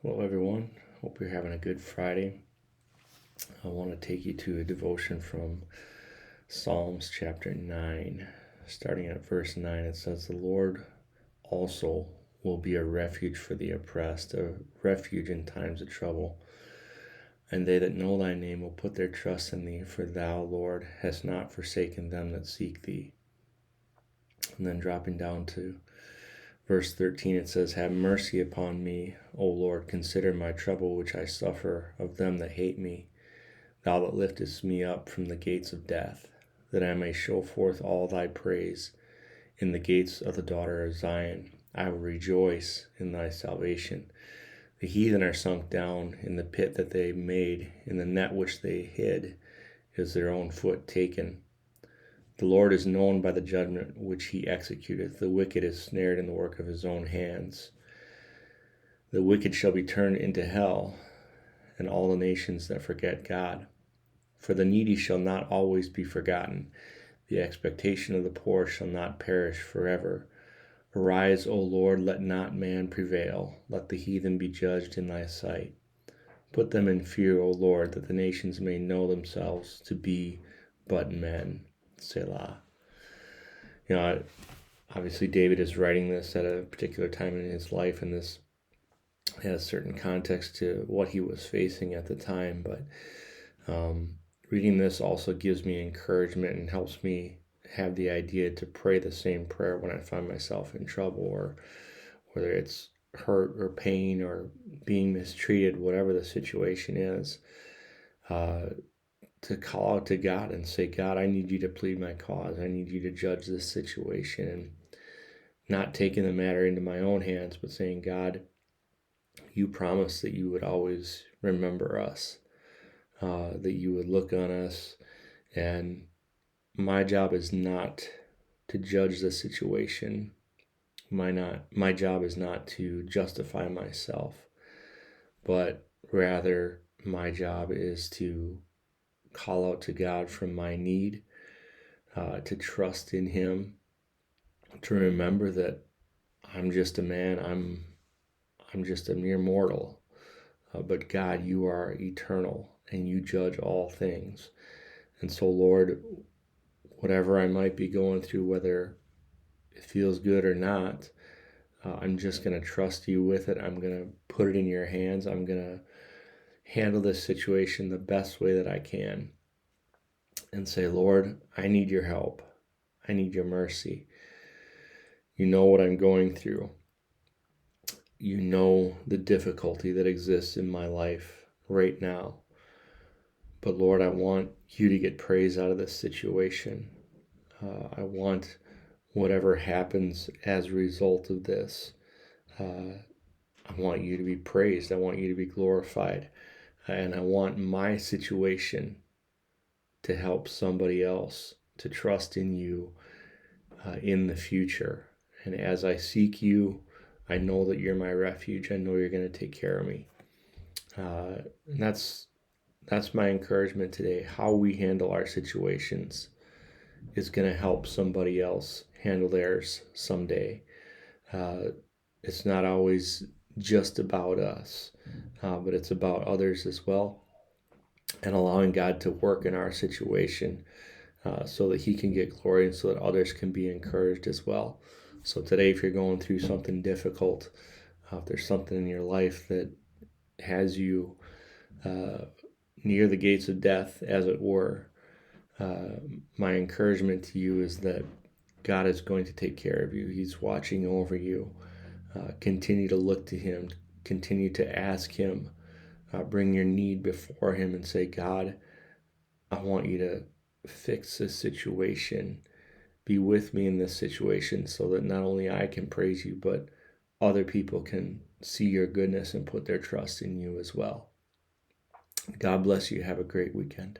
Hello, everyone. Hope you're having a good Friday. I want to take you to a devotion from Psalms chapter 9. Starting at verse 9, it says, "The Lord also will be a refuge for the oppressed, a refuge in times of trouble. And they that know thy name will put their trust in thee, for thou, Lord, hast not forsaken them that seek thee." And then dropping down to Verse 13, it says, "Have mercy upon me, O Lord, consider my trouble which I suffer of them that hate me. Thou that liftest me up from the gates of death, that I may show forth all thy praise in the gates of the daughter of Zion. I will rejoice in thy salvation. The heathen are sunk down in the pit that they made, in the net which they hid is their own foot taken. The Lord is known by the judgment which he executeth. The wicked is snared in the work of his own hands. The wicked shall be turned into hell, and all the nations that forget God. For the needy shall not always be forgotten. The expectation of the poor shall not perish forever. Arise, O Lord, let not man prevail. Let the heathen be judged in thy sight. Put them in fear, O Lord, that the nations may know themselves to be but men. Selah." Obviously David is writing this at a particular time in his life, and this has certain context to what he was facing at the time. But reading this also gives me encouragement and helps me have the idea to pray the same prayer when I find myself in trouble, or whether it's hurt or pain or being mistreated, whatever the situation is. To call out to God and say, "God, I need you to plead my cause. I need you to judge this situation," and not taking the matter into my own hands, but saying, "God, you promised that you would always remember us, that you would look on us, and my job is not to judge the situation. My job is not to justify myself, but rather my job is to call out to God from my need, to trust in him, to remember that I'm just a man, I'm just a mere mortal, but God, you are eternal and you judge all things. And so, Lord, whatever I might be going through, whether it feels good or not, I'm just going to trust you with it. I'm going to put it in your hands. I'm going to handle this situation the best way that I can and say, Lord, I need your help. I need your mercy. You know what I'm going through. You know the difficulty that exists in my life right now. But Lord, I want you to get praise out of this situation. I want whatever happens as a result of this. I want you to be praised. I want you to be glorified. And I want my situation to help somebody else to trust in you in the future. And as I seek you, I know that you're my refuge. I know you're going to take care of me. And that's my encouragement today. How we handle our situations is going to help somebody else handle theirs someday. It's not always just about us, but it's about others as well, and allowing God to work in our situation so that he can get glory and so that others can be encouraged as well. So today, if you're going through something difficult, if there's something in your life that has you near the gates of death, as it were, my encouragement to you is that God is going to take care of you. He's watching over you. Continue to look to him. Continue to ask him. Bring your need before him and say, God, I want you to fix this situation. Be with me in this situation so that not only I can praise you, but other people can see your goodness and put their trust in you as well. God bless you. Have a great weekend.